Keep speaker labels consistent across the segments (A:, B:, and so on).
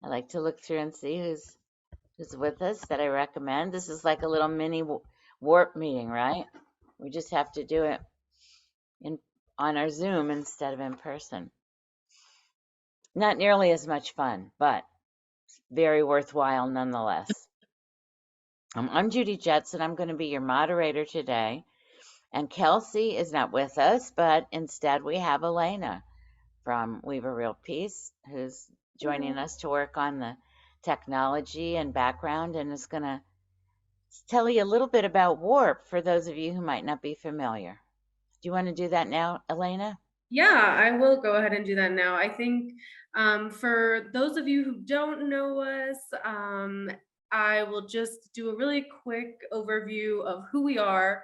A: I like to look through and see who's with us that I recommend. This is like a little mini warp meeting, right? We just have to do it in on our Zoom instead of in person. Not nearly as much fun, but very worthwhile nonetheless. I'm Judy Jetson. I'm going to be your moderator today. And Kelsey is not with us, but instead we have Elena from Weave a Real Peace, who's joining us to work on the technology and background and is going to tell you a little bit about warp for those of you who might not be familiar. Do you want to do that now, Elena?
B: Yeah, I will go ahead and do that now. I think for those of you who don't know us, I will just do a really quick overview of who we are,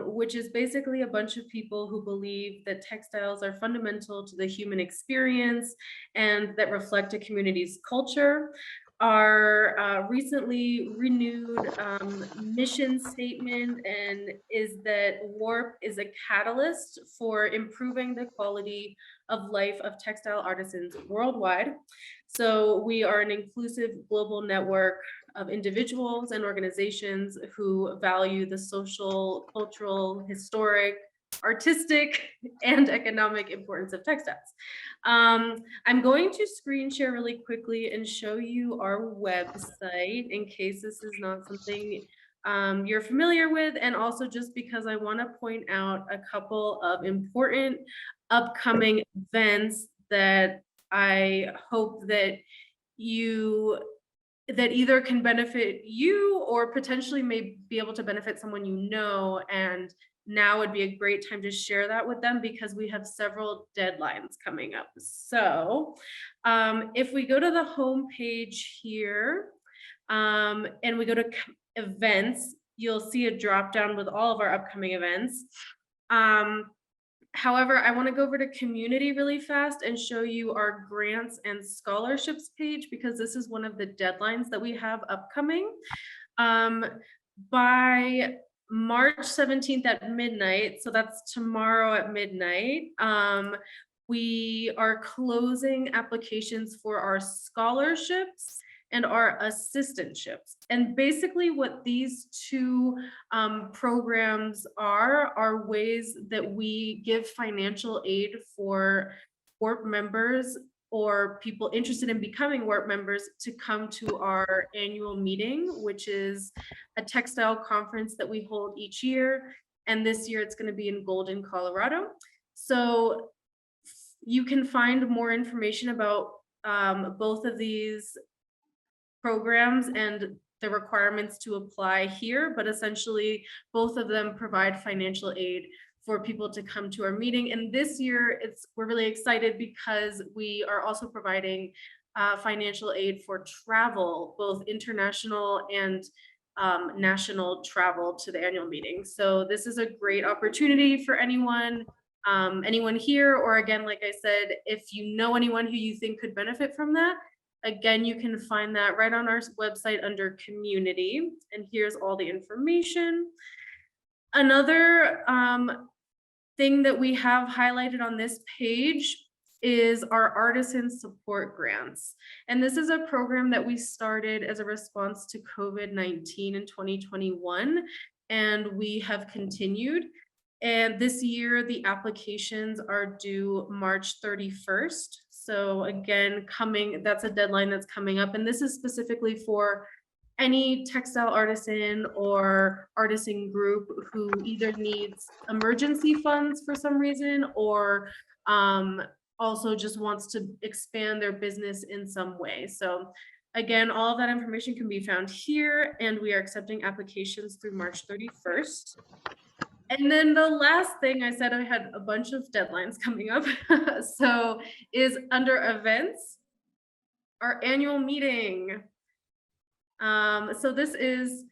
B: which is basically a bunch of people who believe that textiles are fundamental to the human experience and that reflect a community's culture. Our recently renewed mission statement and is that warp is a catalyst for improving the quality of life of textile artisans worldwide. So we are an inclusive global network of individuals and organizations who value the social, cultural, historic, artistic, and economic importance of textiles. I'm going to screen share really quickly and show you our website in case this is not something you're familiar with, and also just because I want to point out a couple of important upcoming events that I hope that either can benefit you or potentially may be able to benefit someone you know, and now would be a great time to share that with them because we have several deadlines coming up. So if we go to the home page here and we go to events, you'll see a drop down with all of our upcoming events. However, I want to go over to community really fast and show you our grants and scholarships page because this is one of the deadlines that we have upcoming. By March 17th at midnight, so that's tomorrow at midnight, we are closing applications for our scholarships and our assistantships. And basically what these two programs are ways that we give financial aid for WARP members or people interested in becoming WARP members to come to our annual meeting, which is a textile conference that we hold each year. And this year it's going to be in Golden, Colorado. So you can find more information about both of these programs and the requirements to apply here, but essentially both of them provide financial aid for people to come to our meeting. And this year we're really excited because we are also providing financial aid for travel, both international and national travel to the annual meeting. So this is a great opportunity for anyone here, or again, like I said, if you know anyone who you think could benefit from that, again, you can find that right on our website under community, and here's all the information. Another thing that we have highlighted on this page is our artisan support grants. And this is a program that we started as a response to COVID-19 in 2021, and we have continued. And this year, the applications are due March 31st. So again, that's a deadline that's coming up. And this is specifically for any textile artisan or artisan group who either needs emergency funds for some reason or also just wants to expand their business in some way. So again, all of that information can be found here, and we are accepting applications through March 31st. And then the last thing I said, I had a bunch of deadlines coming up. So is under events, our annual meeting. So this is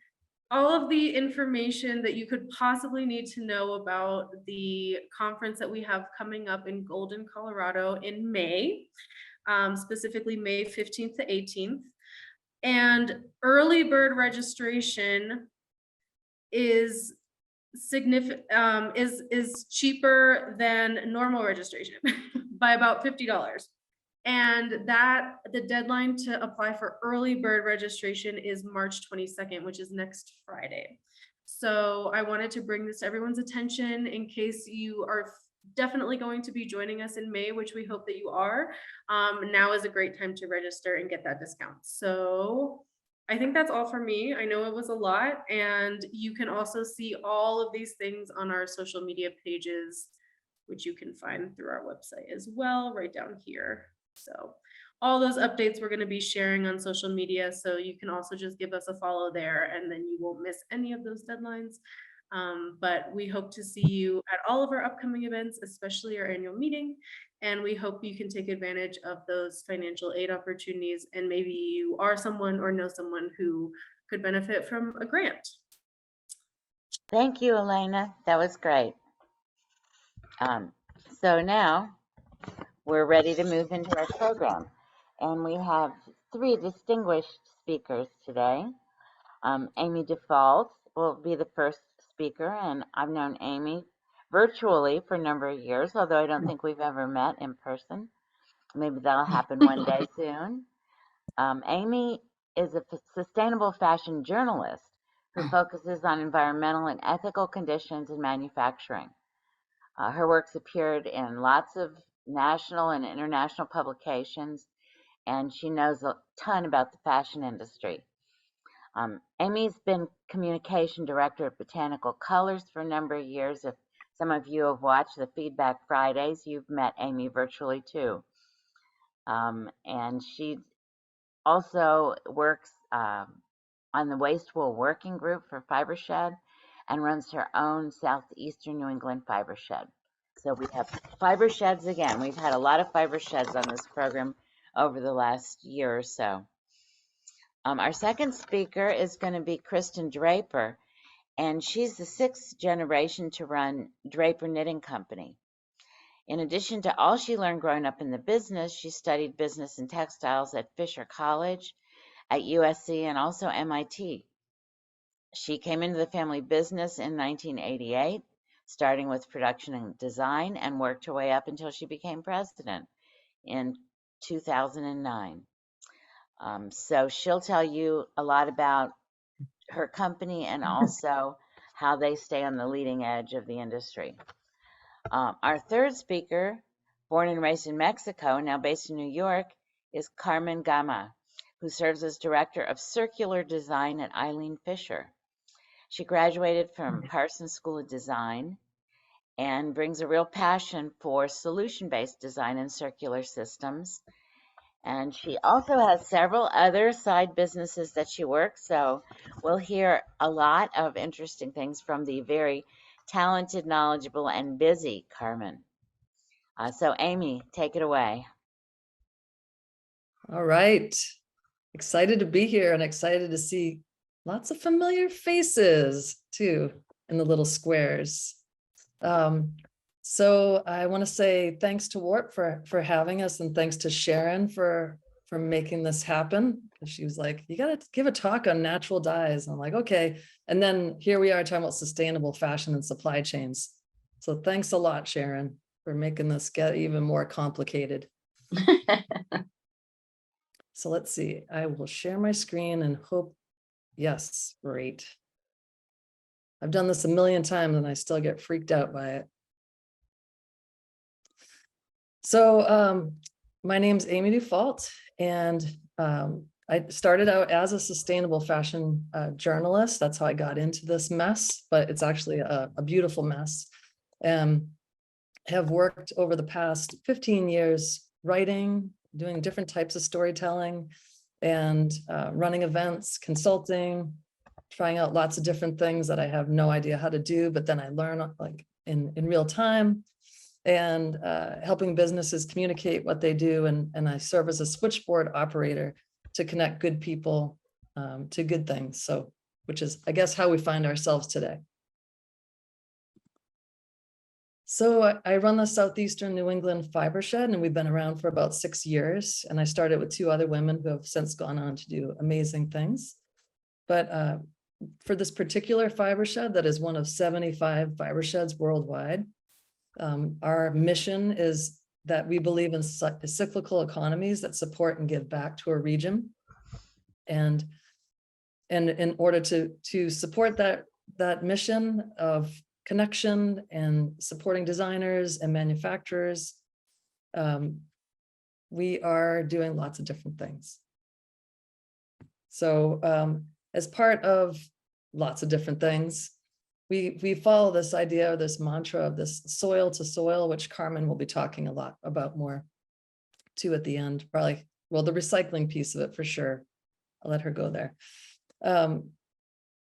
B: all of the information that you could possibly need to know about the conference that we have coming up in Golden, Colorado in May, specifically May 15th to 18th. And early bird registration is significant, is cheaper than normal registration by about $50. And the deadline to apply for early bird registration is March 22nd, which is next Friday. So I wanted to bring this to everyone's attention in case you are definitely going to be joining us in May, which we hope that you are. Now is a great time to register and get that discount. So I think that's all for me. I know it was a lot, and you can also see all of these things on our social media pages, which you can find through our website as well, right down here. So all those updates we're going to be sharing on social media. So you can also just give us a follow there, and then you won't miss any of those deadlines. But we hope to see you at all of our upcoming events, especially our annual meeting. And we hope you can take advantage of those financial aid opportunities. And maybe you are someone or know someone who could benefit from a grant.
A: Thank you, Elena. That was great. So now we're ready to move into our program. And we have 3 distinguished speakers today. Amy DuFault will be the first speaker, and I've known Amy virtually for a number of years, although I don't think we've ever met in person. Maybe that'll happen one day soon. Amy is a sustainable fashion journalist who focuses on environmental and ethical conditions in manufacturing. Her works appeared in lots of national and international publications, and she knows a ton about the fashion industry. Amy's been communication director at Botanical Colors for a number of years. If some of you have watched the Feedback Fridays, you've met Amy virtually too. And she also works on the Waste Wool Working Group for Fibershed and runs her own Southeastern New England Fibershed. So we have Fibersheds again. We've had a lot of Fibersheds on this program over the last year or so. Our second speaker is going to be Kristin Draper, and she's the 6th generation to run Draper Knitting Company. In addition to all she learned growing up in the business, she studied business and textiles at Fisher College, at USC, and also MIT. She came into the family business in 1988, starting with production and design, and worked her way up until she became president in 2009. So she'll tell you a lot about her company and also how they stay on the leading edge of the industry. Our third speaker, born and raised in Mexico, now based in New York, is Carmen Gama, who serves as Director of Circular Design at EILEEN Fisher. She graduated from Parsons School of Design and brings a real passion for solution-based design and circular systems. And she also has several other side businesses that she works, so we'll hear a lot of interesting things from the very talented, knowledgeable, and busy Carmen. So Amy, take it away.
C: All right. Excited to be here and excited to see lots of familiar faces too in the little squares. So I want to say thanks to Warp for having us, and thanks to Sharon for making this happen. She was like, you got to give a talk on natural dyes. And I'm like, okay. And then here we are talking about sustainable fashion and supply chains. So thanks a lot, Sharon, for making this get even more complicated. So let's see, I will share my screen and hope, yes, great. I've done this a million times and I still get freaked out by it. So my name's Amy DuFault, and I started out as a sustainable fashion journalist. That's how I got into this mess, but it's actually a beautiful mess. Have worked over the past 15 years writing, doing different types of storytelling, and running events, consulting, trying out lots of different things that I have no idea how to do, but then I learn like in real time, and helping businesses communicate what they do. And I serve as a switchboard operator to connect good people to good things. So, which is, I guess, how we find ourselves today. So I run the Southeastern New England Fibershed, and we've been around for about 6 years. And I started with 2 other women who have since gone on to do amazing things. But for this particular Fibershed, that is one of 75 Fibersheds worldwide, our mission is that we believe in cyclical economies that support and give back to a region. And in order to support that mission of connection and supporting designers and manufacturers, we are doing lots of different things. So as part of lots of different things, we follow this idea, or this mantra of this soil to soil, which Carmen will be talking a lot about more too at the end, probably, well, the recycling piece of it for sure. I'll let her go there.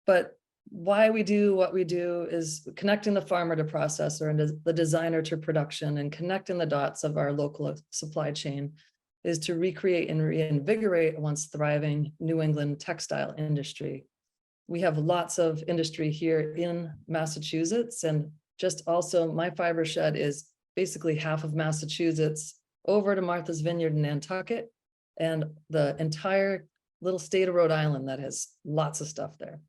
C: But why we do what we do is connecting the farmer to processor and the designer to production, and connecting the dots of our local supply chain is to recreate and reinvigorate a once thriving New England textile industry. We have lots of industry here in Massachusetts, and just also my fiber shed is basically half of Massachusetts over to Martha's Vineyard in Nantucket, and the entire little state of Rhode Island that has lots of stuff there.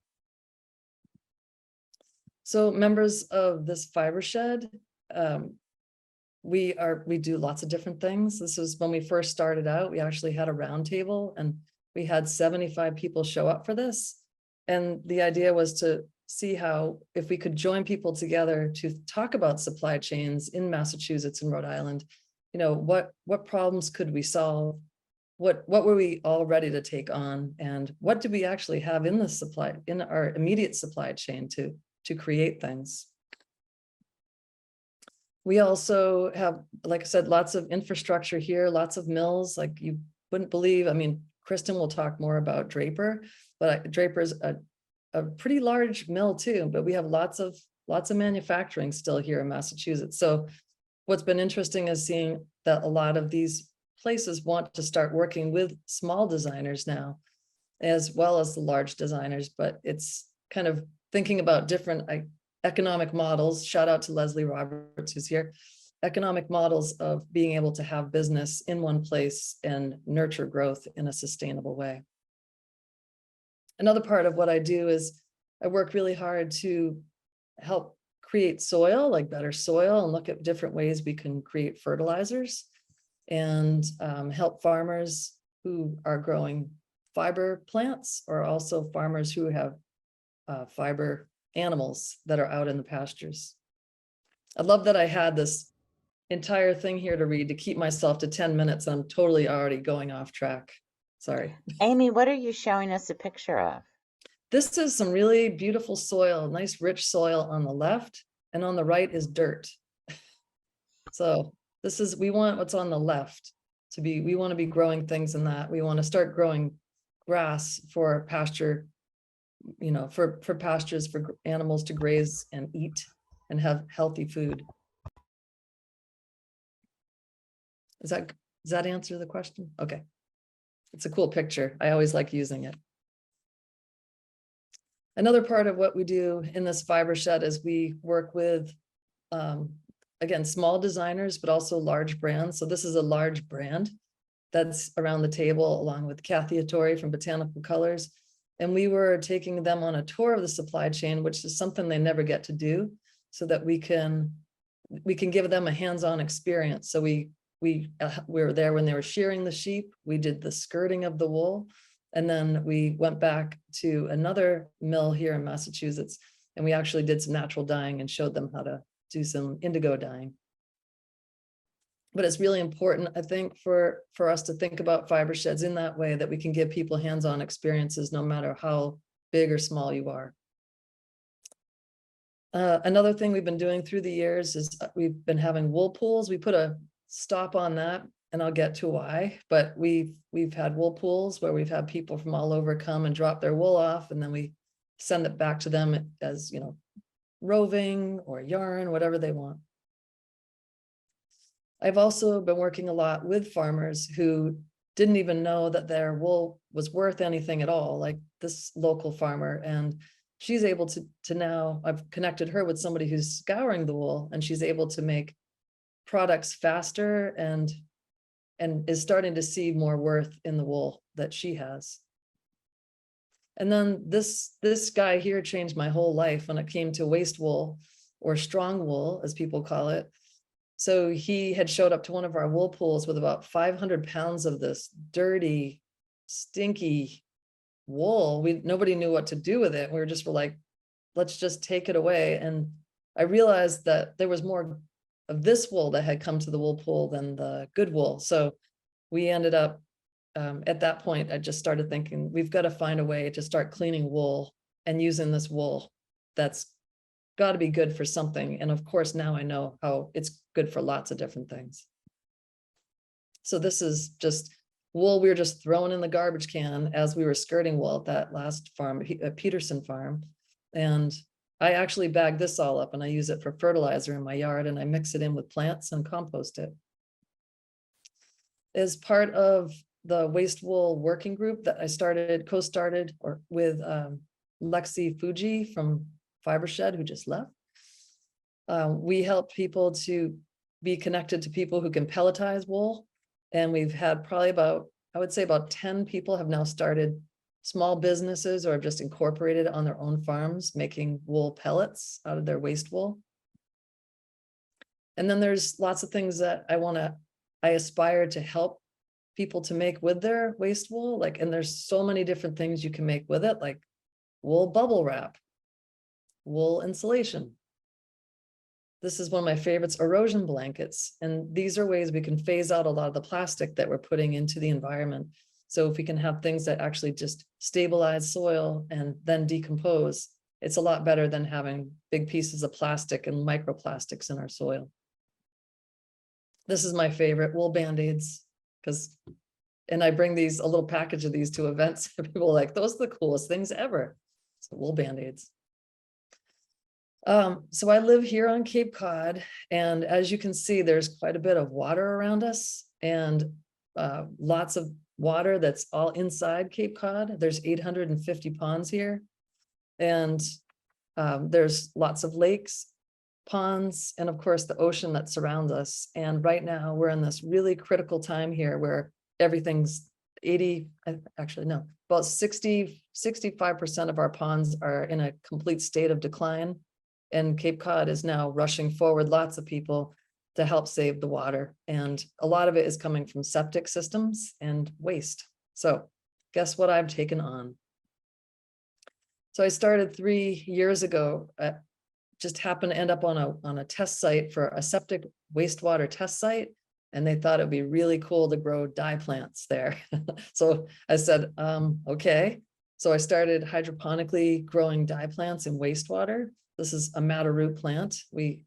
C: So members of this fiber shed, we do lots of different things. This was when we first started out, we actually had a round table and we had 75 people show up for this. And the idea was to see how, if we could join people together to talk about supply chains in Massachusetts and Rhode Island, you know, what problems could we solve? What were we all ready to take on? And what do we actually have in the supply, in our immediate supply chain to create things? We also have, like I said, lots of infrastructure here, lots of mills, like you wouldn't believe. I mean, Kristin will talk more about Draper, but Draper is a pretty large mill too, but we have lots of manufacturing still here in Massachusetts. So what's been interesting is seeing that a lot of these places want to start working with small designers now, as well as the large designers, but it's kind of thinking about different economic models. Shout out to Leslie Roberts, who's here. Economic models of being able to have business in one place and nurture growth in a sustainable way. Another part of what I do is I work really hard to help create soil, like better soil, and look at different ways we can create fertilizers, and help farmers who are growing fiber plants, or also farmers who have fiber animals that are out in the pastures. I love that I had this entire thing here to read to keep myself to 10 minutes. I'm totally already going off track. Sorry.
A: Amy, what are you showing us a picture of?
C: This is some really beautiful soil, nice rich soil on the left, and on the right is dirt. So this is, we want what's on the left to be, we want to be growing things in that. We want to start growing grass for pasture, you know, for pastures for animals to graze and eat and have healthy food. Does that answer the question? Okay. It's a cool picture. I always like using it. Another part of what we do in this fiber shed is we work with, again, small designers, but also large brands. So this is a large brand that's around the table, along with Kathy Atori from Botanical Colors. And we were taking them on a tour of the supply chain, which is something they never get to do, so that we can give them a hands-on experience. So we were there when they were shearing the sheep. We did the skirting of the wool. And then we went back to another mill here in Massachusetts, and we actually did some natural dyeing and showed them how to do some indigo dyeing. But it's really important, I think, for us to think about fiber sheds in that way, that we can give people hands-on experiences no matter how big or small you are. Another thing we've been doing through the years is we've been having wool pools. We put a stop on that, and I'll get to why, but we've had wool pools where we've had people from all over come and drop their wool off, and then we send it back to them as, you know, roving or yarn, whatever they want. I've also been working a lot with farmers who didn't even know that their wool was worth anything at all, like this local farmer. And she's able to now, I've connected her with somebody who's scouring the wool, and she's able to make products faster and is starting to see more worth in the wool that she has. And then this guy here changed my whole life when it came to waste wool, or strong wool, as people call it. So he had showed up to one of our wool pools with about 500 pounds of this dirty, stinky wool. Nobody knew what to do with it. We were like, let's just take it away. And I realized that there was more of this wool that had come to the wool pool than the good wool. So we ended up, at that point, I just started thinking, we've got to find a way to start cleaning wool and using this wool that's got to be good for something. And of course, now I know how it's good for lots of different things. So this is just wool we were just throwing in the garbage can as we were skirting wool at that last farm, Peterson farm. And I actually bag this all up and I use it for fertilizer in my yard, and I mix it in with plants and compost it. As part of the waste wool working group that I co-started with Lexi Fuji from Fibershed, who just left. We help people to be connected to people who can pelletize wool. And we've had probably I would say about 10 people have now started small businesses or have just incorporated on their own farms, making wool pellets out of their waste wool. And then there's lots of things that I aspire to help people to make with their waste wool. And there's so many different things you can make with it, like wool bubble wrap, wool insulation. This is one of my favorites, erosion blankets. And these are ways we can phase out a lot of the plastic that we're putting into the environment. So if we can have things that actually just stabilize soil and then decompose, it's a lot better than having big pieces of plastic and microplastics in our soil. This is my favorite, wool Band-Aids, and I bring a little package of these to events. People are like, those are the coolest things ever. So wool Band-Aids. So I live here on Cape Cod, and as you can see, there's quite a bit of water around us, and lots of water that's all inside Cape Cod. There's 850 ponds here, and there's lots of lakes, ponds, and of course the ocean that surrounds us. And right now we're in this really critical time here where everything's about 65% of our ponds are in a complete state of decline. And Cape Cod is now rushing forward, lots of people, to help save the water. And a lot of it is coming from septic systems and waste. So guess what I've taken on? So I started 3 years ago, just happened to end up on a test site for a septic wastewater test site. And they thought it'd be really cool to grow dye plants there. So I said, okay. So I started hydroponically growing dye plants in wastewater. This is a madder root plant. We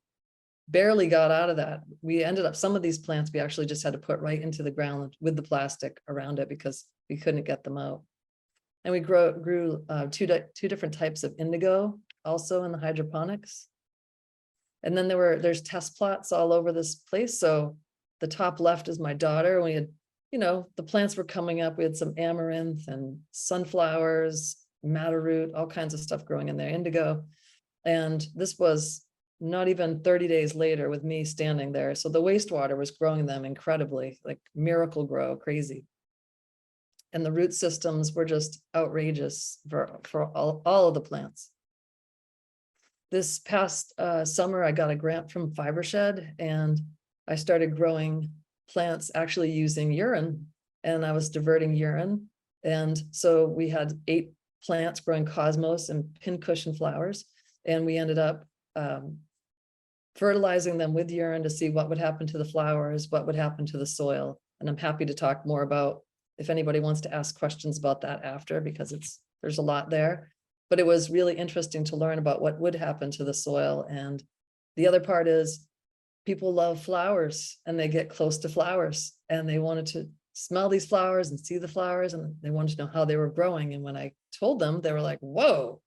C: barely got out of that. We ended up, some of these plants, we actually just had to put right into the ground with the plastic around it because we couldn't get them out. And we grew two different types of indigo also in the hydroponics. And then there's test plots all over this place. So the top left is my daughter. We had, the plants were coming up. We had some amaranth and sunflowers, madder root, all kinds of stuff growing in there, indigo. And this was not even 30 days later with me standing there. So the wastewater was growing them incredibly, like miracle grow, crazy. And the root systems were just outrageous for all of the plants. This past summer, I got a grant from Fibershed, and I started growing plants actually using urine, and I was diverting urine. And so we had 8 plants growing cosmos and pincushion flowers. And we ended up fertilizing them with urine to see what would happen to the flowers, what would happen to the soil. And I'm happy to talk more about if anybody wants to ask questions about that after, because there's a lot there. But it was really interesting to learn about what would happen to the soil. And the other part is people love flowers, and they get close to flowers, and they wanted to smell these flowers and see the flowers, and they wanted to know how they were growing. And when I told them, they were like, whoa,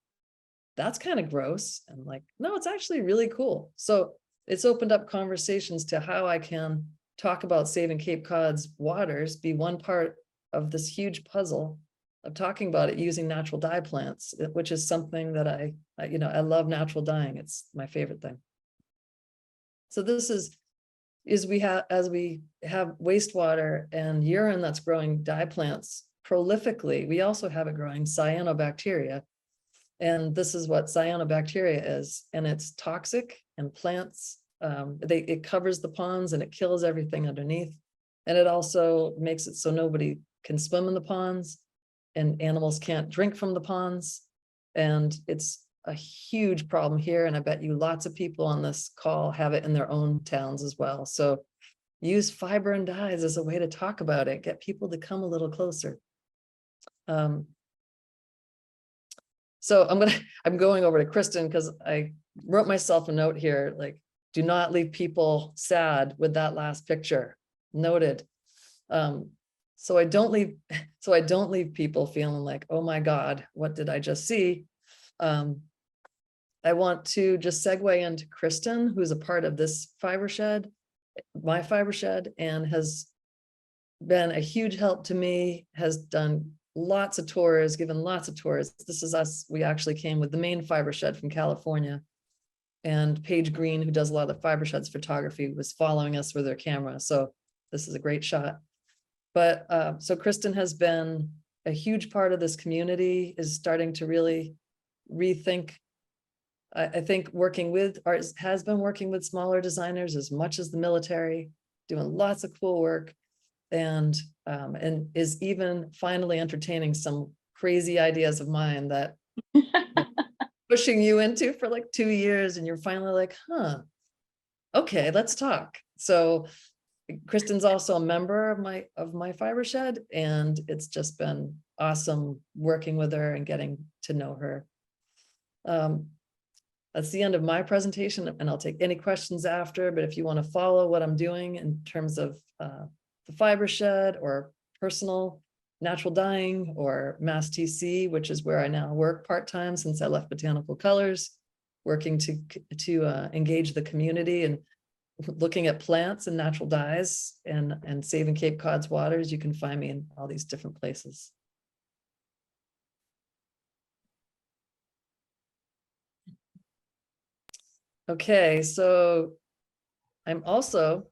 C: that's kind of gross. And I'm like, no, it's actually really cool. So it's opened up conversations to how I can talk about saving Cape Cod's waters, be one part of this huge puzzle of talking about it using natural dye plants, which is something that I love natural dyeing. It's my favorite thing. So this is as we have wastewater and urine that's growing dye plants prolifically, we also have it growing cyanobacteria. And this is what cyanobacteria is, and it's toxic, and plants It covers the ponds and it kills everything underneath. And it also makes it so nobody can swim in the ponds and animals can't drink from the ponds. And it's a huge problem here. And I bet you lots of people on this call have it in their own towns as well. So use fiber and dyes as a way to talk about it, get people to come a little closer. So I'm going over to Kristin because I wrote myself a note here, like, do not leave people sad with that last picture. Noted. So I don't leave people feeling like, oh my God, what did I just see? I want to just segue into Kristin, who's a part of this Fibershed, my Fibershed, and has been a huge help to me, has done lots of tours, given lots of tours. This is us. We actually came with the main Fibershed from California. And Paige Green, who does a lot of the Fibersheds photography, was following us with her camera. So this is a great shot. But so Kristin has been a huge part of this community, is starting to really rethink. I think has been working with smaller designers as much as the military, doing lots of cool work, and is even finally entertaining some crazy ideas of mine that pushing you into for like 2 years, and you're finally like, huh, okay, let's talk. So Kristin's also a member of my Fibershed, and it's just been awesome working with her and getting to know her. That's the end of my presentation, and I'll take any questions after, but if you want to follow what I'm doing in terms of the Fibershed or personal natural dyeing or mass TC, which is where I now work part-time since I left Botanical Colors, working to engage the community and looking at plants and natural dyes and saving Cape Cod's waters. You can find me in all these different places. Okay, so I'm also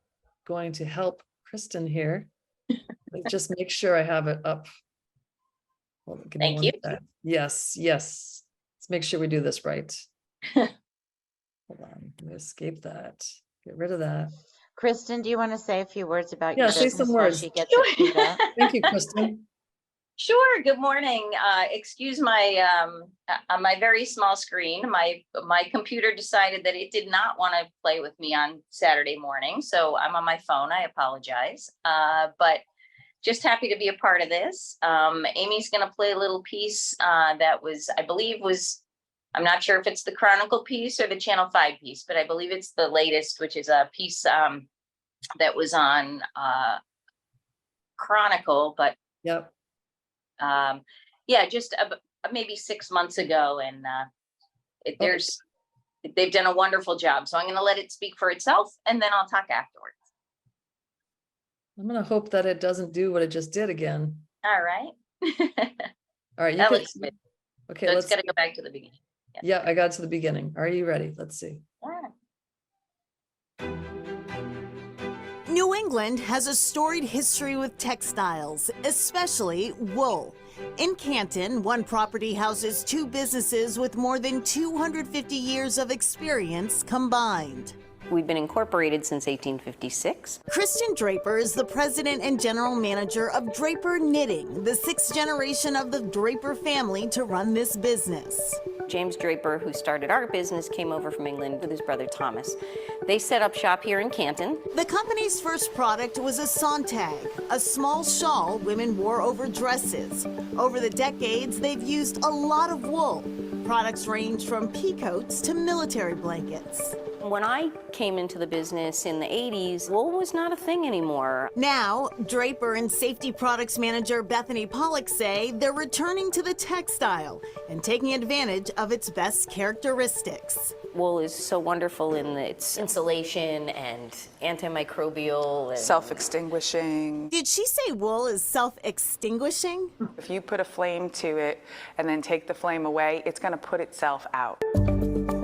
C: going to help Kristin here. Just make sure I have it up. Hold on,
D: Thank you.
C: Yes. Let's make sure we do this right. Hold on, let me escape that. Get rid of that.
A: Kristin, do you want to say a few words about
C: Yeah,
A: your
C: say
A: business
C: some
A: while
C: words.
A: she gets it queued up?
C: Thank you, Kristin.
D: Sure. Good morning. Excuse my on my very small screen. My computer decided that it did not want to play with me on Saturday morning, so I'm on my phone. I apologize, but just happy to be a part of this. Amy's going to play a little piece that was, I believe, I'm not sure if it's the Chronicle piece or the Channel 5 piece, but I believe it's the latest, which is a piece that was on Chronicle, but
C: Yep.
D: yeah, just maybe 6 months ago, and they've done a wonderful job. So I'm going to let it speak for itself, and then I'll talk afterwards.
C: I'm going to hope that it doesn't do what it just did again.
D: All right.
C: All right.
D: That looks good.
C: Okay,
D: So
C: let's
D: got to go back to the beginning.
C: Yeah, I got to the beginning. Are you ready? Let's see.
D: Yeah.
E: New England has a storied history with textiles, especially wool. In Canton, one property houses 2 businesses with more than 250 years of experience combined.
F: We've been incorporated since 1856.
E: Kristin Draper is the president and general manager of Draper Knitting, the 6th generation of the Draper family to run this business.
F: James Draper, who started our business, came over from England with his brother Thomas. They set up shop here in Canton.
E: The company's first product was a Sontag, a small shawl women wore over dresses. Over the decades, they've used a lot of wool. Products range from pea coats to military blankets.
F: When I came into the business in the 80s, wool was not a thing anymore.
E: Now, Draper and safety products manager Bethany Pollock say they're returning to the textile and taking advantage of its best characteristics.
F: Wool is so wonderful in its insulation and antimicrobial. And
G: self-extinguishing.
E: Did she say wool is self-extinguishing?
G: If you put a flame to it and then take the flame away, it's going to put itself out.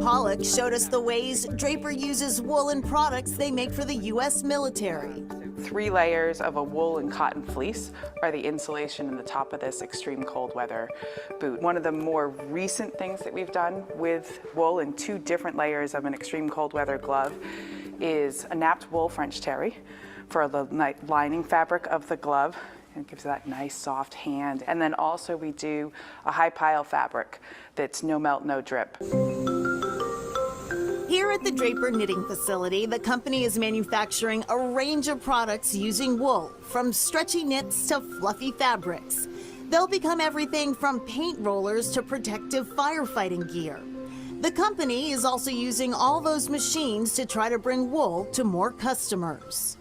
E: Pollock showed us the ways Draper uses wool in products they make for the U.S. military.
G: 3 layers of a wool and cotton fleece are the insulation in the top of this extreme cold weather boot. One of the more recent things that we've done with wool and 2 different layers of an extreme cold weather glove is a napped wool French terry for the lining fabric of the glove. It gives that nice soft hand. And then also we do a high pile fabric that's no melt, no drip.
E: Here at the Draper Knitting Facility, the company is manufacturing a range of products using wool, from stretchy knits to fluffy fabrics. They'll become everything from paint rollers to protective firefighting gear. The company is also using all those machines to try to bring wool to more customers.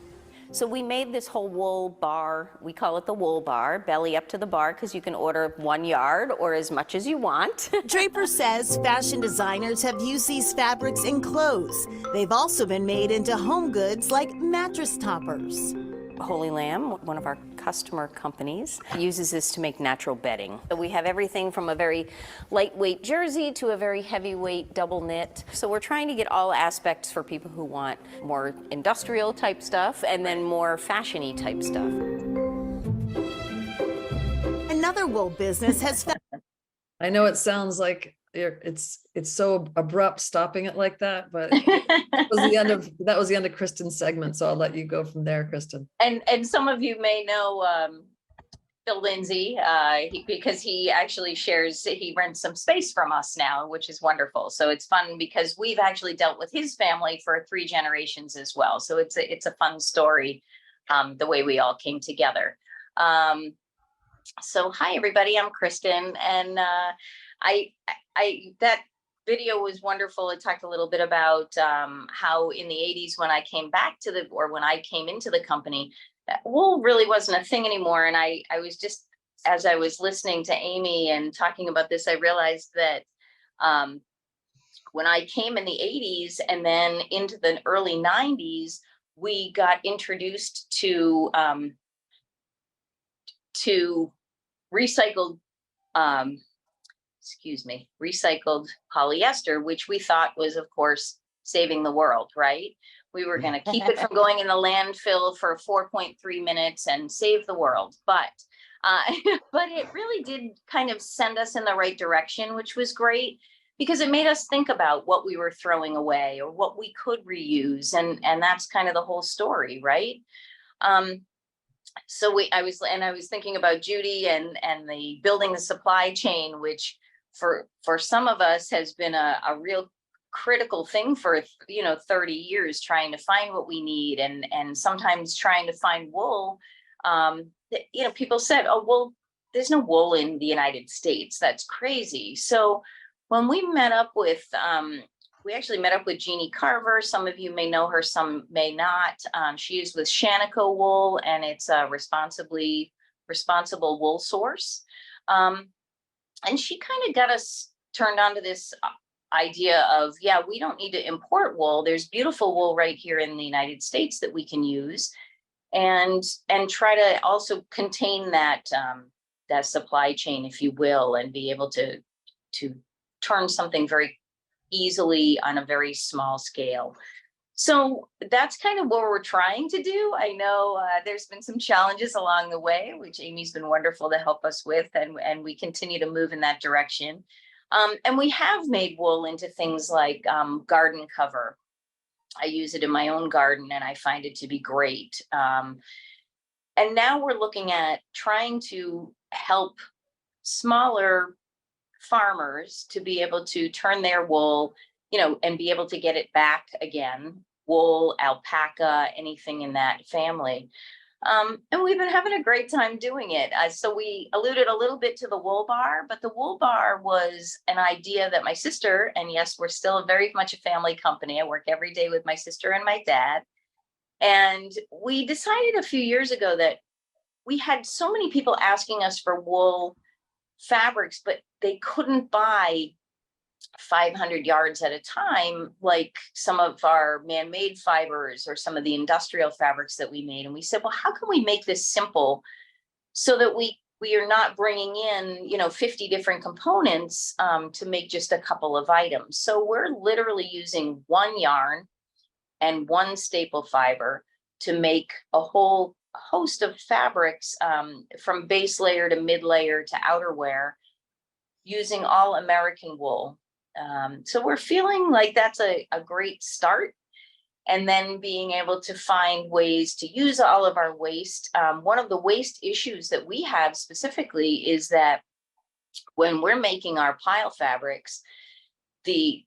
F: So we made this whole wool bar, we call it the wool bar, belly up to the bar, because you can order 1 yard or as much as you want.
E: Draper says fashion designers have used these fabrics in clothes. They've also been made into home goods like mattress toppers.
F: Holy Lamb, one of our customer companies, uses this to make natural bedding. So we have everything from a very lightweight jersey to a very heavyweight double knit. So we're trying to get all aspects for people who want more industrial type stuff and then more fashion-y type stuff.
E: Another wool business has found
C: I know it sounds like it's so abrupt stopping it like that, but that was the end of Kristin's segment. So I'll let you go from there, Kristin.
D: And some of you may know Phil Lindsay, because he actually he rents some space from us now, which is wonderful. So it's fun because we've actually dealt with his family for 3 generations as well. So it's a fun story, the way we all came together. So hi everybody, I'm Kristin, and that video was wonderful. It talked a little bit about how in the 80s when I came back to when I came into the company, wool really wasn't a thing anymore. And I was just, as I was listening to Amy and talking about this, I realized that when I came in the 80s and then into the early 90s, we got introduced to recycled recycled polyester, which we thought was, of course, saving the world, right? We were going to keep it from going in the landfill for 4.3 minutes and save the world. But it really did kind of send us in the right direction, which was great because it made us think about what we were throwing away or what we could reuse. And that's kind of the whole story, right? So I was thinking about Judy and the building the supply chain, which for some of us has been a real critical thing for 30 years, trying to find what we need and sometimes trying to find wool. People said, oh, well, there's no wool in the United States. That's crazy. So when we met up with we actually met up with Jeannie Carver. Some of you may know her, some may not. She is with Shanico Wool, and it's a responsible wool source. And she kind of got us turned on to this idea of, yeah, we don't need to import wool. There's beautiful wool right here in the United States that we can use, and try to also contain that supply chain, if you will, and be able to turn something very easily on a very small scale. So that's kind of what we're trying to do. I know there's been some challenges along the way, which Amy's been wonderful to help us with, and we continue to move in that direction. And we have made wool into things like garden cover. I use it in my own garden and I find it to be great. And now we're looking at trying to help smaller farmers to be able to turn their wool, and be able to get it back again, wool, alpaca, anything in that family. And we've been having a great time doing it. So we alluded a little bit to the wool bar, but the wool bar was an idea that my sister, and yes, we're still very much a family company. I work every day with my sister and my dad. And we decided a few years ago that we had so many people asking us for wool fabrics, but they couldn't buy 500 yards at a time, like some of our man-made fibers or some of the industrial fabrics that we made. And we said, well, how can we make this simple so that we are not bringing in, 50 different components to make just a couple of items. So we're literally using one yarn and one staple fiber to make a whole host of fabrics, from base layer to mid layer to outerwear, using all American wool. So we're feeling like that's a great start. And then being able to find ways to use all of our waste. One of the waste issues that we have specifically is that when we're making our pile fabrics, the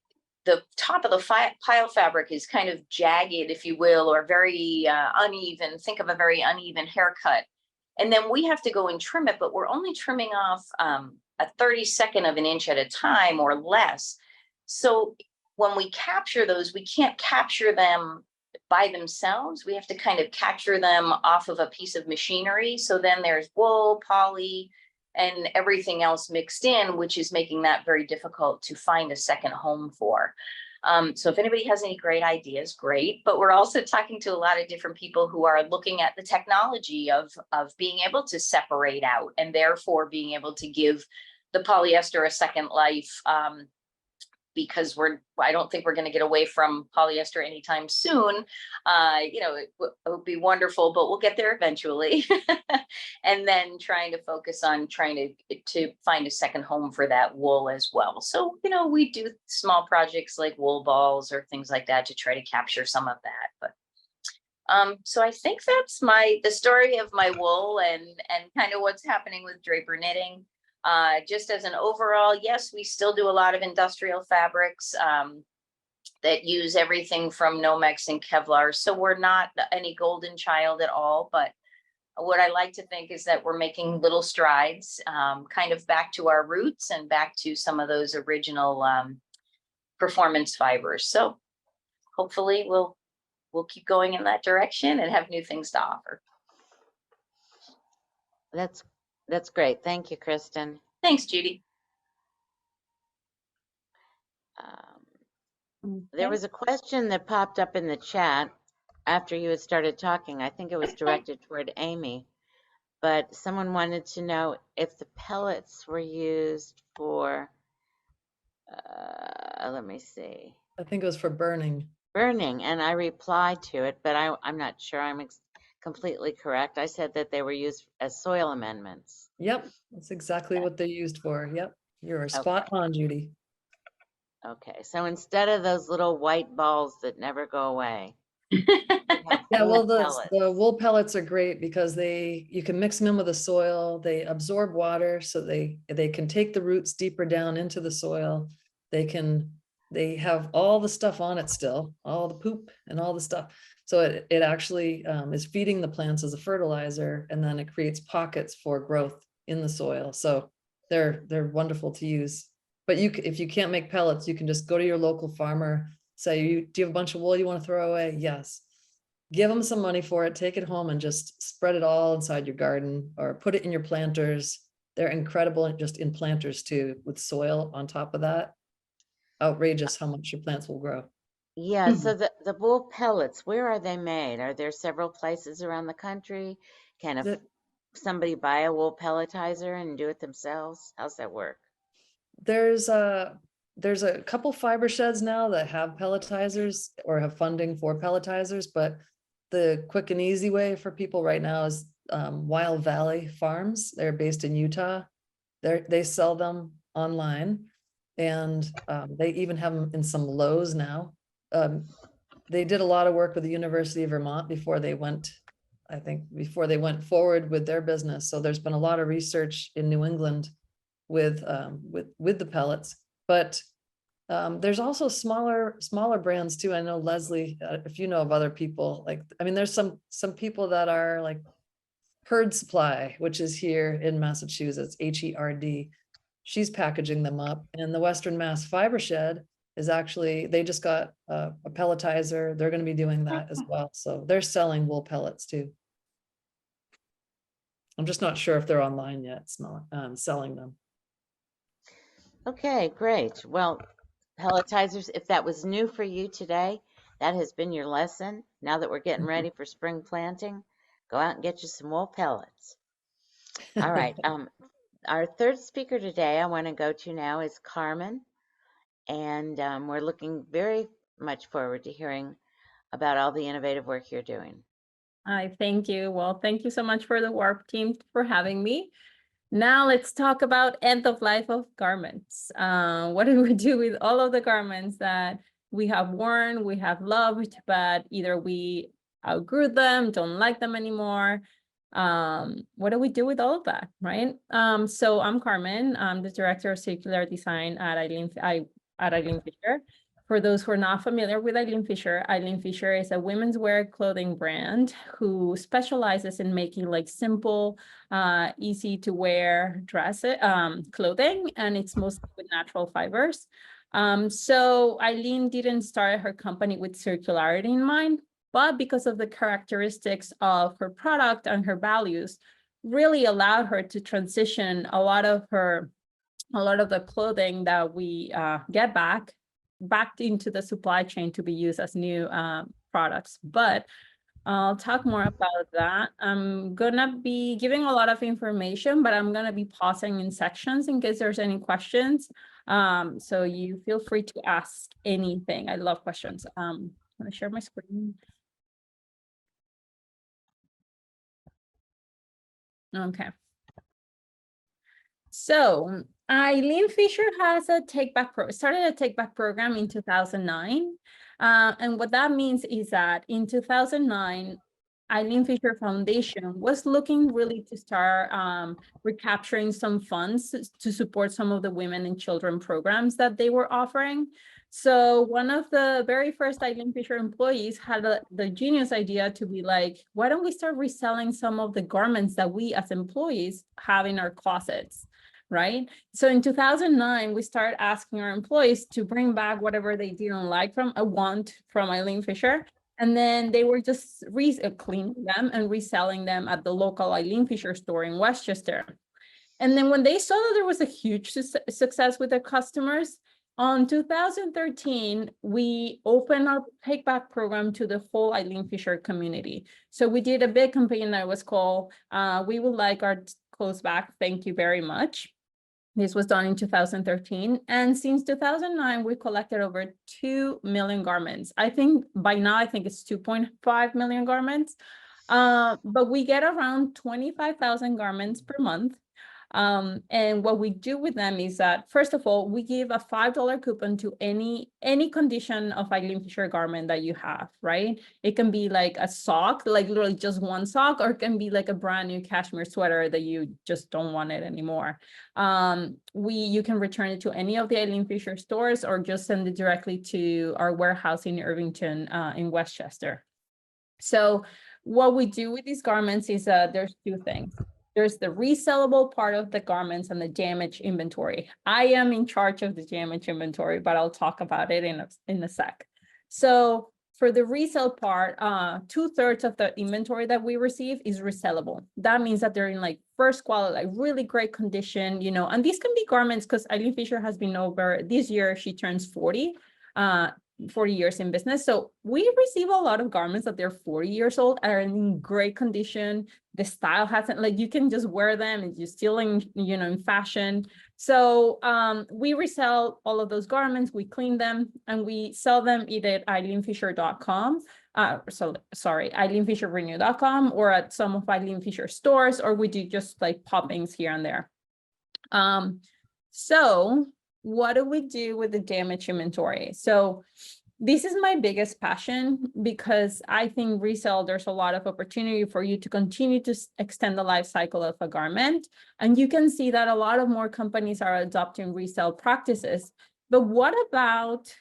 D: top of the pile fabric is kind of jagged, if you will, or very uneven. Think of a very uneven haircut. And then we have to go and trim it, but we're only trimming off a 32nd of an inch at a time or less. So when we capture those, we can't capture them by themselves. We have to kind of capture them off of a piece of machinery. So then there's wool, poly, and everything else mixed in, which is making that very difficult to find a second home for. So if anybody has any great ideas, great. But we're also talking to a lot of different people who are looking at the technology of being able to separate out, and therefore being able to give the polyester a second life. Because I don't think we're going to get away from polyester anytime soon. It would be wonderful, but we'll get there eventually. And then trying to focus on trying to find a second home for that wool as well. So, we do small projects like wool balls or things like that to try to capture some of that. But so I think that's the story of my wool and kind of what's happening with Draper knitting. Just as an overall, yes, we still do a lot of industrial fabrics that use everything from Nomex and Kevlar. So we're not any golden child at all. But what I like to think is that we're making little strides, kind of back to our roots and back to some of those original performance fibers. So hopefully we'll keep going in that direction and have new things to offer.
A: That's great. Thank you, Kristin.
D: Thanks, Judy.
A: There was a question that popped up in the chat after you had started talking. I think it was directed toward Amy, but someone wanted to know if the pellets were used for, let me see.
C: I think it was for burning.
A: Burning, and I replied to it, but I'm not sure I'm completely correct. I said that they were used as soil amendments.
C: Yep, that's exactly what they're used for. Yep, you're spot on, Judy.
A: Okay, so instead of those little white balls that never go away.
C: Yeah, well, the wool pellets are great because you can mix them in with the soil. They absorb water, so they can take the roots deeper down into the soil. They have all the stuff on it still, all the poop and all the stuff. So it actually is feeding the plants as a fertilizer, and then it creates pockets for growth in the soil. So they're wonderful to use. But if you can't make pellets, you can just go to your local farmer, say, do you have a bunch of wool you want to throw away? Yes. Give them some money for it, take it home and just spread it all inside your garden or put it in your planters. They're incredible just in planters too, with soil on top of that. Outrageous how much your plants will grow.
A: Yeah, so the wool pellets, where are they made? Are there several places around the country? Can somebody buy a wool pelletizer and do it themselves? How's that work?
C: There's a couple fiber sheds now that have pelletizers or have funding for pelletizers, but the quick and easy way for people right now is Wild Valley Farms. They're based in Utah. They sell them online, and they even have them in some Lowe's now. They did a lot of work with the University of Vermont before they went forward with their business. So there's been a lot of research in New England with the pellets, but there's also smaller brands too. I know Leslie, if you know of other people, there's some people that are like Herd Supply, which is here in Massachusetts, HERD. She's packaging them up, and the Western Mass Fibershed is actually, they just got a pelletizer. They're going to be doing that as well. So they're selling wool pellets too. I'm just not sure if they're online yet, selling them.
A: Okay, great. Well, pelletizers, if that was new for you today, that has been your lesson. Now that we're getting ready for spring planting, go out and get you some wool pellets. All right. Our third speaker today I want to go to now is Carmen, and we're looking very much forward to hearing about all the innovative work you're doing.
H: Hi, thank you. Well, thank you so much for the WARP team for having me. Now let's talk about end of life of garments. What do we do with all of the garments that we have worn, we have loved, but either we outgrew them, don't like them anymore. What do we do with all of that, right? So I'm Carmen. I'm the director of circular design at EILEEN Fisher. For those who are not familiar with EILEEN Fisher is a women's wear clothing brand who specializes in making like simple, easy to wear clothing, and it's mostly with natural fibers. So EILEEN didn't start her company with circularity in mind, but because of the characteristics of her product and her values, really allowed her to transition a lot of the clothing that we get back into the supply chain to be used as new products. But I'll talk more about that. I'm gonna be giving a lot of information, but I'm gonna be pausing in sections in case there's any questions. So you feel free to ask anything. I love questions. I'm gonna share my screen. Okay. So EILEEN Fisher has a started a take back program in 2009. And what that means is that in 2009, EILEEN Fisher Foundation was looking really to start recapturing some funds to support some of the women and children programs that they were offering. So one of the very first EILEEN Fisher employees had the genius idea to be like, why don't we start reselling some of the garments that we as employees have in our closets? Right? So in 2009, we started asking our employees to bring back whatever they didn't like from EILEEN Fisher. And then they were just cleaning them and reselling them at the local EILEEN Fisher store in Westchester. And then when they saw that there was a huge success with their customers, on 2013, we opened our take back program to the whole EILEEN Fisher community. So we did a big campaign that was called, we would like our clothes back, thank you very much. This was done in 2013. And since 2009, we collected over 2 million garments. I think by now, it's 2.5 million garments. But we get around 25,000 garments per month. And what we do with them is that, first of all, we give a $5 coupon to any condition of EILEEN Fisher garment that you have, right? It can be like a sock, like literally just one sock, or it can be like a brand new cashmere sweater that you just don't want it anymore. You can return it to any of the EILEEN Fisher stores or just send it directly to our warehouse in Irvington, in Westchester. So what we do with these garments is there's two things. There's the resellable part of the garments and the damage inventory. I am in charge of the damage inventory, but I'll talk about it in a sec. So for the resale part, 2/3 of the inventory that we receive is resellable. That means that they're in like first quality, like really great condition, and these can be garments because EILEEN Fisher has been over this year, she turns 40 years in business. So we receive a lot of garments that they're 40 years old and are in great condition. The style hasn't, like, you can just wear them and you're still in fashion. So we resell all of those garments, we clean them, and we sell them either at eileenfisher.com, eileenfisherrenew.com, or at some of EILEEN Fisher stores, or we do just like pop-ins here and there. So what do we do with the damage inventory? So this is my biggest passion because I think resale, there's a lot of opportunity for you to continue to extend the life cycle of a garment. And you can see that a lot of more companies are adopting resale practices. But what about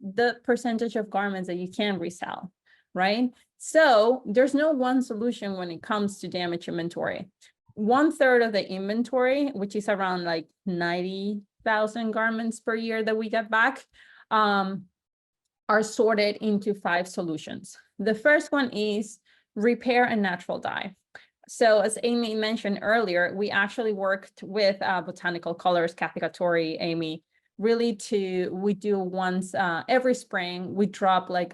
H: the percentage of garments that you can resell, right? So there's no one solution when it comes to damage inventory. 1/3 of the inventory, which is around like 90,000 garments per year that we get back, are sorted into 5 solutions. The first one is repair and natural dye. So as Amy mentioned earlier, we actually worked with Botanical Colors, Kathy Katori, Amy, really we do once every spring, we drop like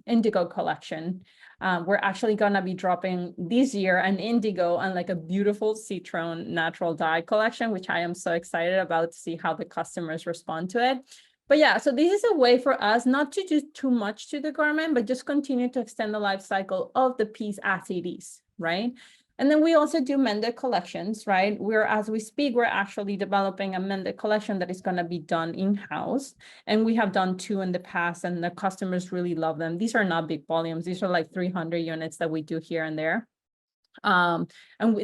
H: indigo collection. We're actually gonna be dropping this year an indigo and like a beautiful citron natural dye collection, which I am so excited about to see how the customers respond to it. But yeah, so this is a way for us not to do too much to the garment, but just continue to extend the life cycle of the piece as it is, right? And then we also do mended collections, right? As we speak, we're actually developing a mended collection that is going to be done in-house. And we have done 2 in the past, and the customers really love them. These are not big volumes. These are like 300 units that we do here and there.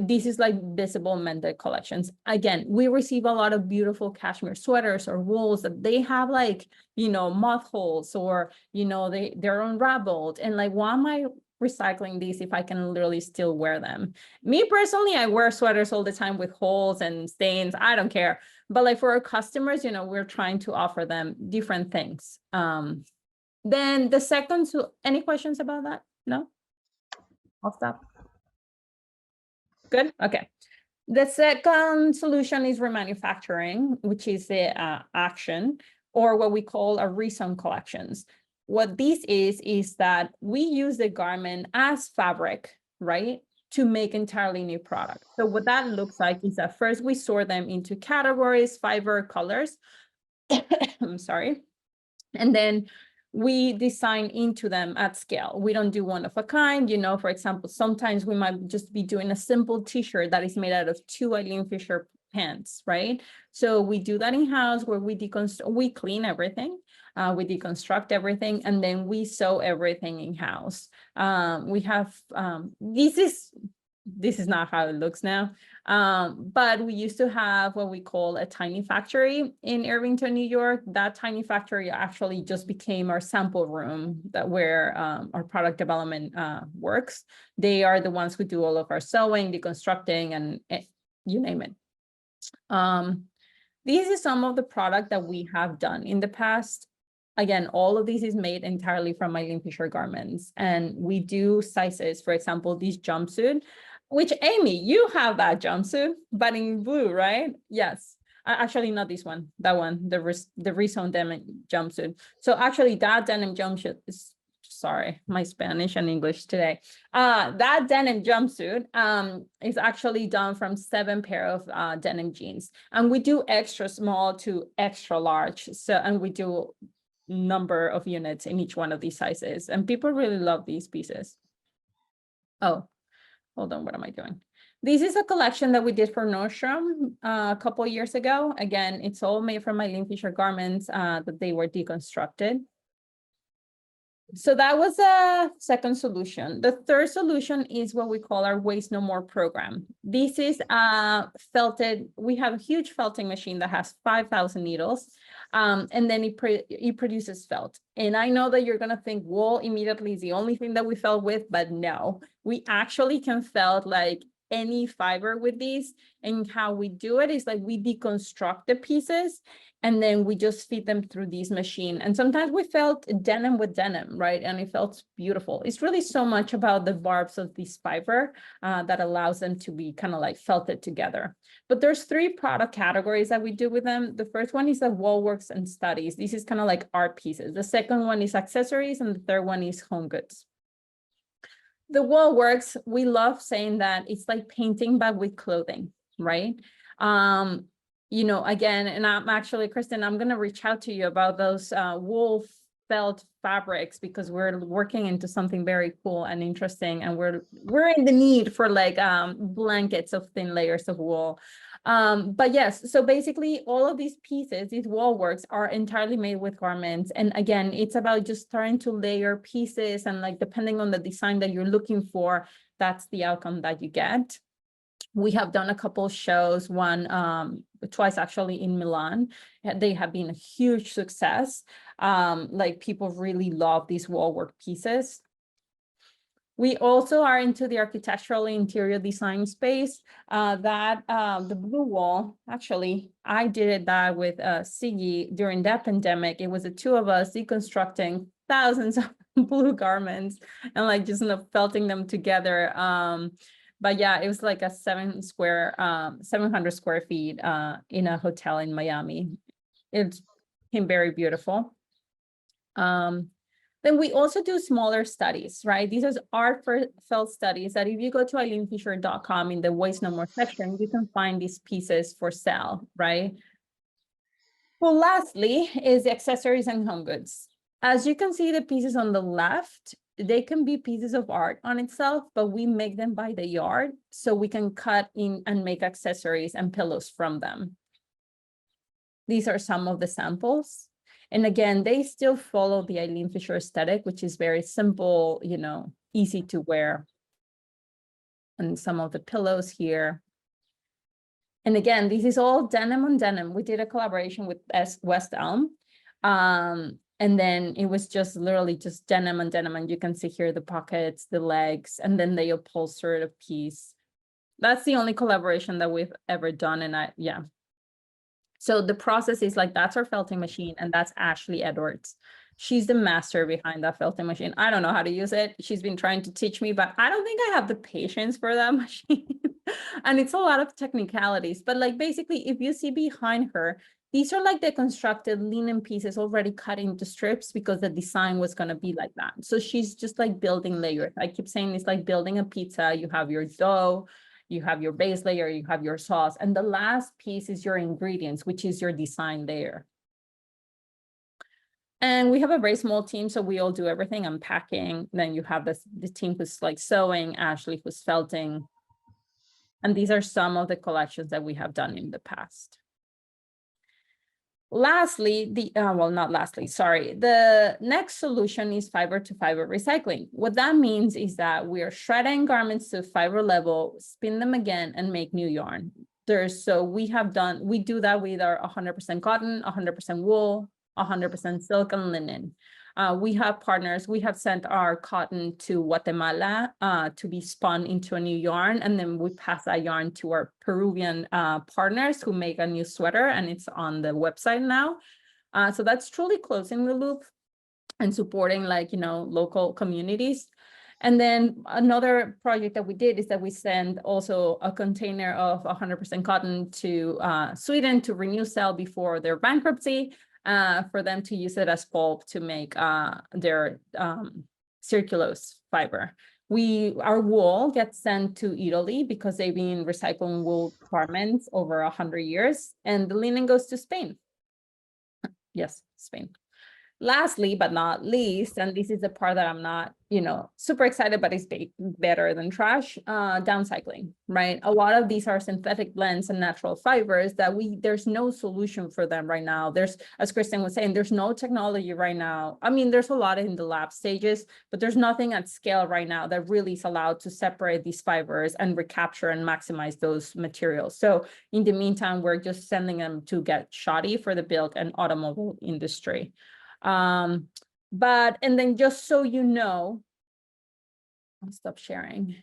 H: This is like visible mended collections. Again, we receive a lot of beautiful cashmere sweaters or wools that they have like, moth holes, or, they're unraveled. And like, why am I recycling these if I can literally still wear them? Me personally, I wear sweaters all the time with holes and stains. I don't care. But like for our customers, we're trying to offer them different things. Then the second, any questions about that? No? I'll stop. Good. Okay. The second solution is remanufacturing, which is the action, or what we call a resewn collections. What this is that we use the garment as fabric, right, to make entirely new product. So what that looks like is that first we sort them into categories, fiber, colors. I'm sorry. And then we design into them at scale. We don't do one of a kind, for example, sometimes we might just be doing a simple t-shirt that is made out of 2 EILEEN Fisher pants, right? So we do that in-house where we clean everything, we deconstruct everything, and then we sew everything in-house. We have, this is not how it looks now. But we used to have what we call a tiny factory in Irvington, New York. That tiny factory actually just became our sample room where our product development works. They are the ones who do all of our sewing, deconstructing, and you name it. These are some of the product that we have done in the past. Again, all of this is made entirely from EILEEN Fisher garments. And we do sizes, for example, this jumpsuit, which Amy, you have that jumpsuit, but in blue, right? Yes. Actually, not this one, that one, the resewn denim jumpsuit. So actually that denim jumpsuit is, sorry, my Spanish and English today. That denim jumpsuit is actually done from 7 pair of denim jeans. And we do extra small to extra large. So, and we do number of units in each one of these sizes, and people really love these pieces. Oh, hold on, what am I doing? This is a collection that we did for Nordstrom a couple of years ago. Again, it's all made from EILEEN Fisher garments that they were deconstructed. So that was a second solution. The third solution is what we call our Waste No More program. This is felted. We have a huge felting machine that has 5,000 needles, and then it produces felt. And I know that you're going to think wool immediately is the only thing that we felt with, but no, we actually can felt like any fiber with these. And how we do it is like we deconstruct the pieces and then we just feed them through this machine. And sometimes we felt denim with denim, right? And it felt beautiful. It's really so much about the barbs of this fiber that allows them to be kind of like felted together. But there's 3 product categories that we do with them. The first one is the wall works and studies. This is kind of like art pieces. The second one is accessories, and the third one is home goods. The wall works, we love saying that it's like painting, but with clothing, right? You know, again, and I'm actually, Kristin, I'm going to reach out to you about those wool felt fabrics, because we're working into something very cool and interesting, and we're in the need for like blankets of thin layers of wool. But yes, so basically all of these pieces, these wall works, are entirely made with garments. And again, it's about just starting to layer pieces, and like depending on the design that you're looking for, that's the outcome that you get. We have done a couple of shows, twice actually in Milan. They have been a huge success. Like people really love these wall work pieces. We also are into the architectural interior design space. The blue wall, actually, I did that with Siggy during that pandemic. It was the 2 of us deconstructing thousands of blue garments and like just felting them together. But yeah, it was like a 700 square feet in a hotel in Miami. It became very beautiful. Then we also do smaller studies, right? These are art felt studies that if you go to eileenfisher.com in the Waste No More section, you can find these pieces for sale, right? Well, lastly is the accessories and home goods. As you can see, the pieces on the left, they can be pieces of art on itself, but we make them by the yard, so we can cut in and make accessories and pillows from them. These are some of the samples. And again, they still follow the EILEEN Fisher aesthetic, which is very simple, you know, easy to wear. And some of the pillows here. And again, this is all denim on denim. We did a collaboration with West Elm. And then it was just literally just denim on denim. And you can see here the pockets, the legs, and then they upholstered a piece. That's the only collaboration that we've ever done. And yeah. So the process is like, that's our felting machine, and that's Ashley Edwards. She's the master behind that felting machine. I don't know how to use it. She's been trying to teach me, but I don't think I have the patience for that machine. And it's a lot of technicalities, but like basically, if you see behind her, these are like the constructed linen pieces already cut into strips because the design was going to be like that. So she's just like building layers. I keep saying it's like building a pizza. You have your dough, you have your base layer, you have your sauce, and the last piece is your ingredients, which is your design layer. And we have a very small team, so we all do everything. I'm packing. Then you have the team who's like sewing, Ashley who's felting. And these are some of the collections that we have done in the past. Lastly, the next solution is fiber to fiber recycling. What that means is that we are shredding garments to fiber level, spin them again, and make new yarn. We do that with our 100% cotton, 100% wool, 100% silk and linen. We have partners. We have sent our cotton to Guatemala to be spun into a new yarn, and then we pass that yarn to our Peruvian partners who make a new sweater, and it's on the website now. So that's truly closing the loop and supporting, like, you know, local communities. And then another project that we did is that we send also a container of 100% cotton to Sweden to RenewCell before their bankruptcy. For them to use it as pulp to make their circulose fiber. Our wool gets sent to Italy because they've been recycling wool garments over 100 years, and the linen goes to Spain. Yes, Spain. Lastly, but not least, and this is the part that I'm not, you know, super excited, but it's better than trash, downcycling, right? A lot of these are synthetic blends and natural fibers that there's no solution for them right now. As Kristin was saying, there's no technology right now. I mean, there's a lot in the lab stages, but there's nothing at scale right now that really is allowed to separate these fibers and recapture and maximize those materials. So in the meantime, we're just sending them to get shoddy for the build and automobile industry. And then just so you know, I'll stop sharing.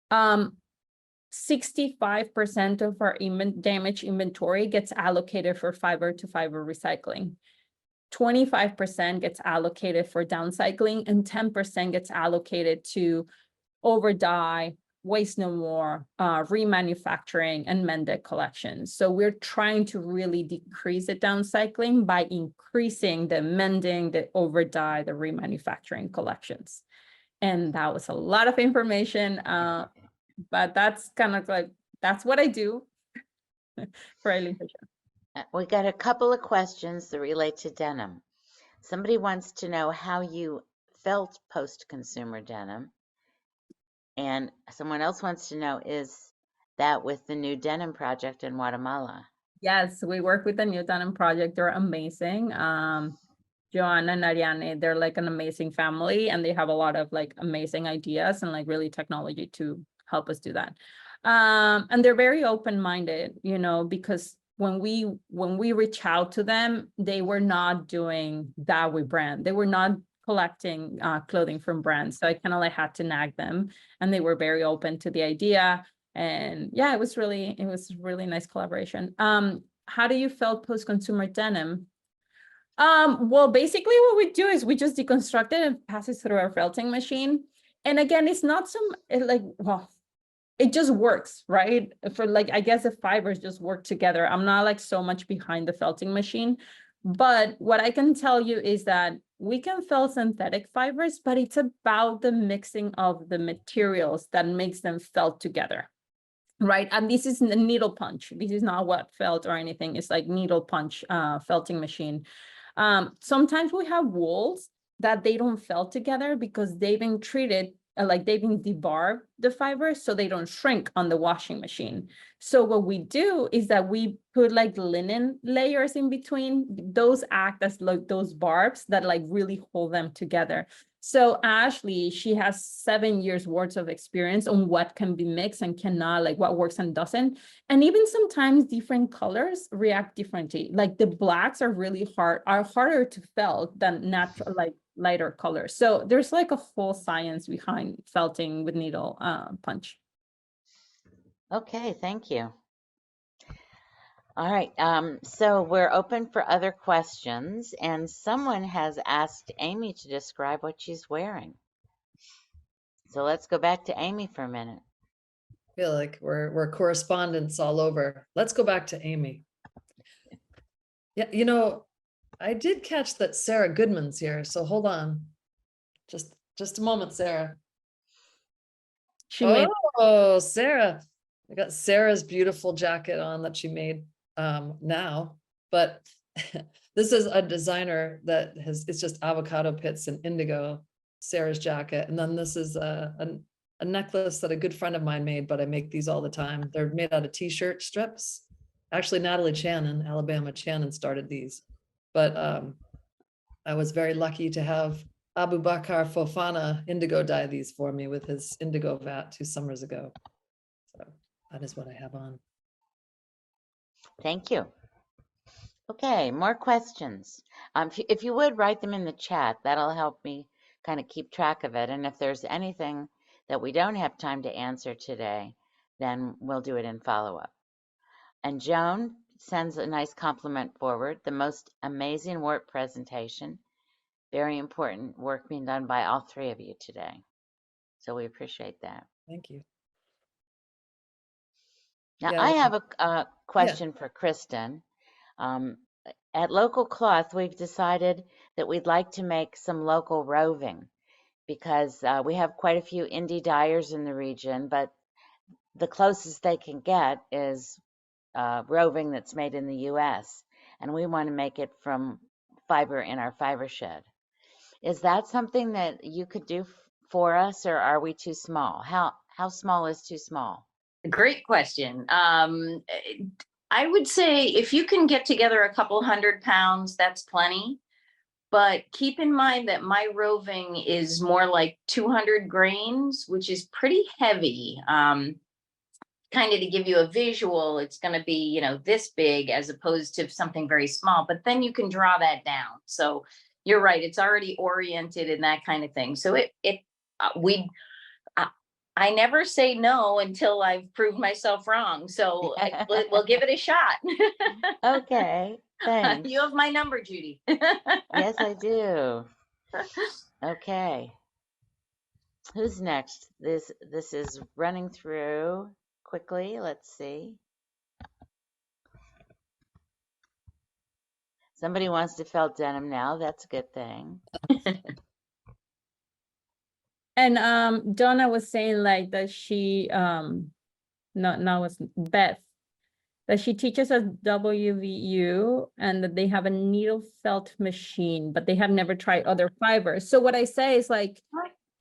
H: 65% of our damaged inventory gets allocated for fiber to fiber recycling. 25% gets allocated for downcycling, and 10% gets allocated to over-dye, waste no more, remanufacturing, and mended collections. So we're trying to really decrease the downcycling by increasing the mending, the over-dye, the remanufacturing collections. And that was a lot of information, but that's kind of like, that's what I do for EILEEN Fisher.
A: We got a couple of questions that relate to denim. Somebody wants to know how you felt post-consumer denim. And someone else wants to know, is that with the new denim project in Guatemala?
H: Yes, we work with the new denim project. They're amazing. Joanna and Ariane, they're like an amazing family, and they have a lot of like amazing ideas and like really technology to help us do that. And they're very open-minded, you know, because when we reach out to them, they were not doing that with brand. They were not collecting clothing from brands. So I kind of like had to nag them, and they were very open to the idea. And yeah, it was really nice collaboration. How do you feel post-consumer denim? Well, basically what we do is we just deconstruct it and pass it through our felting machine. And again, it's not it just works, right? For like, I guess the fibers just work together. I'm not like so much behind the felting machine, but what I can tell you is that we can felt synthetic fibers, but it's about the mixing of the materials that makes them felt together. right? And this is a needle punch. This is not what felt or anything. It's like needle punch felting machine. Sometimes we have wools that they don't felt together because they've been treated like they've been debarbed the fibers so they don't shrink on the washing machine. So what we do is that we put like linen layers in between. Those act as like those barbs that like really hold them together. So Ashley, she has 7 years worth of experience on what can be mixed and cannot, like what works and doesn't. And even sometimes different colors react differently. Like the blacks are harder to felt than natural, like lighter colors. So there's like a whole science behind felting with needle punch.
A: Okay, thank you. All right, so we're open for other questions, and someone has asked Amy to describe what she's wearing. So let's go back to Amy for a minute.
C: I feel like we're correspondents all over. Let's go back to Amy. Yeah, you know, I did catch that Sarah Goodman's here, so hold on. Just a moment, Sarah. Oh, Sarah. I got Sarah's beautiful jacket on that she made now, but this is a designer that it's just avocado pits and indigo, Sarah's jacket. And then this is a necklace that a good friend of mine made, but I make these all the time. They're made out of t-shirt strips. Actually, Natalie Channon, Alabama Channon started these, but I was very lucky to have Abu Bakar Fofana indigo dye these for me with his indigo vat 2 summers ago. So that is what I have on.
A: Thank you. Okay, more questions. If you would write them in the chat, that'll help me kind of keep track of it. And if there's anything that we don't have time to answer today, then we'll do it in follow-up. And Joan sends a nice compliment forward. The most amazing work presentation. Very important work being done by all 3 of you today. So we appreciate that.
C: Thank you.
A: Now,
C: Yeah,
A: I have a question for Kristin. At Local Cloth, we've decided that we'd like to make some local roving because we have quite a few indie dyers in the region, but the closest they can get is roving that's made in the U.S., and we want to make it from fiber in our fiber shed. Is that something that you could do for us, or are we too small? How small is too small?
D: Great question. I would say if you can get together a couple 100 pounds, that's plenty. But keep in mind that my roving is more like 200 grains, which is pretty heavy. Kind of to give you a visual, it's going to be, you know, this big as opposed to something very small, but then you can draw that down. So you're right. It's already oriented in that kind of thing. So I never say no until I've proved myself wrong. So we'll give it a shot.
A: Okay, thanks.
D: You have my number, Judy.
A: Yes, I do. Okay. Who's next? This is running through quickly. Let's see. Somebody wants to felt denim now. That's a good thing.
H: And Donna was saying like that she was Beth, that she teaches at WVU and that they have a needle felt machine, but they have never tried other fibers. So what I say is like,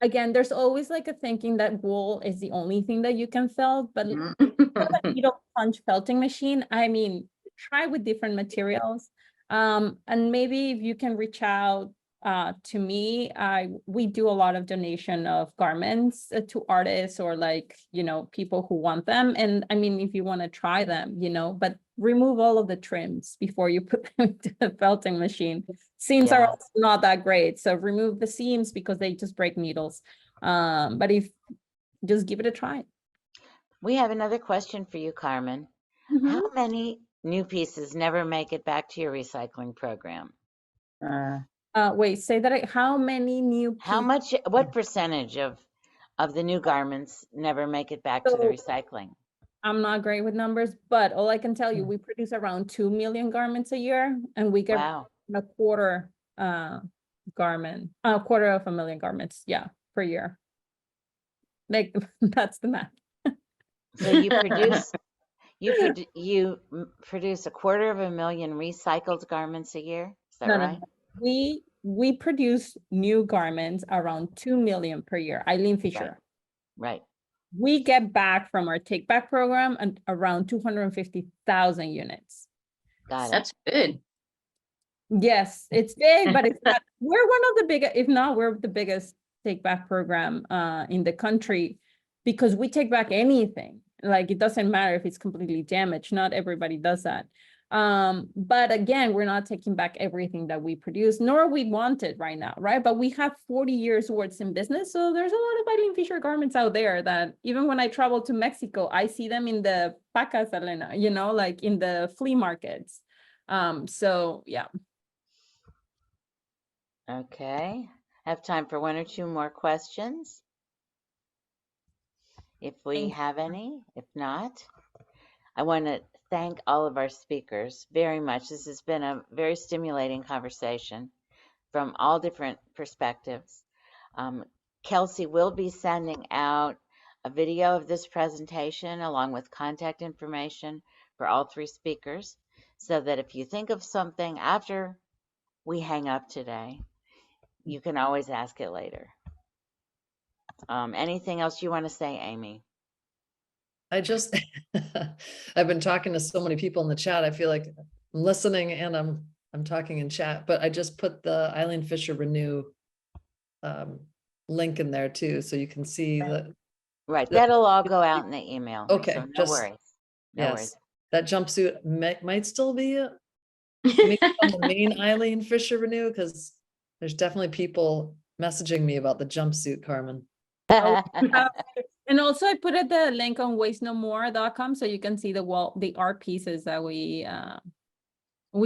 H: again, there's always like a thinking that wool is the only thing that you can felt, but needle punch felting machine, I mean, try with different materials. And maybe if you can reach out to me, we do a lot of donation of garments to artists or like, you know, people who want them. And I mean, if you want to try them, you know, but remove all of the trims before you put them into the felting machine. Seams are also not that great. So remove the seams because they just break needles. But if just give it a try.
A: We have another question for you, Carmen. How many new pieces never make it back to your recycling program?
H: Wait, say that. How many new pieces?
A: What percentage of the new garments never make it back to the recycling?
H: I'm not great with numbers, but all I can tell you, we produce around 2 million garments a year, and we get a quarter of 1,000,000 garments, per year. Like that's the math.
A: So you produce produce 250,000 recycled garments a year. Is that
H: No,
A: right?
H: we produce new garments around 2 million per year. EILEEN Fisher.
A: Right.
H: We get back from our take back program and around 250,000 units.
A: Got it.
D: That's good.
H: Yes, it's big, but it's not. We're one of the biggest, if not, we're the biggest take back program in the country because we take back anything. Like it doesn't matter if it's completely damaged. Not everybody does that. But again, we're not taking back everything that we produce, nor we want it right now, right? But we have 40 years worth in business. So there's a lot of EILEEN Fisher garments out there that even when I travel to Mexico, I see them in the pacas, Elena, you know, like in the flea markets. So yeah.
A: Okay. I have time for one or two more questions, if we have any. If not, I want to thank all of our speakers very much. This has been a very stimulating conversation from all different perspectives. Kelsey will be sending out a video of this presentation along with contact information for all three speakers, so that if you think of something after we hang up today, you can always ask it later. Anything else you want to say, Amy?
C: I just, I've been talking to so many people in the chat. I feel like I'm listening and I'm talking in chat, but I just put the EILEEN Fisher Renew link in there too, so you can see the.
A: Right, that'll all go out in the email.
C: Okay,
A: so no
C: just
A: worries. No worries.
C: yes, that jumpsuit might still be maybe on the main EILEEN Fisher Renew, because there's definitely people messaging me about the jumpsuit, Carmen.
H: And also I put the link on wastenomore.com so you can see the art pieces that we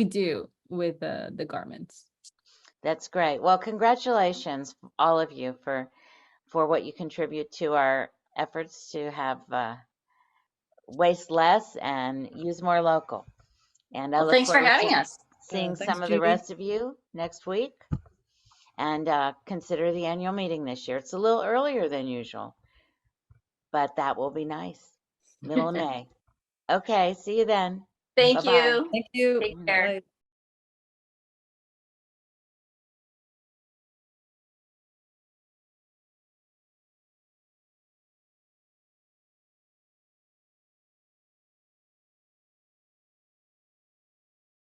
H: do with the garments.
A: That's great. Well, congratulations, all of you, for what you contribute to our efforts to have waste less and use more local. And I
D: Well,
A: look
D: thanks for
A: forward
D: having
A: to
D: us.
A: seeing
C: Thanks,
A: some of the
C: Judy.
A: rest of you next week. And consider the annual meeting this year. It's a little earlier than usual, but that will be nice. Middle of May. Okay, see you then.
D: Thank
A: Bye-bye.
D: you.
C: Thank you.
D: Take care.
C: Bye.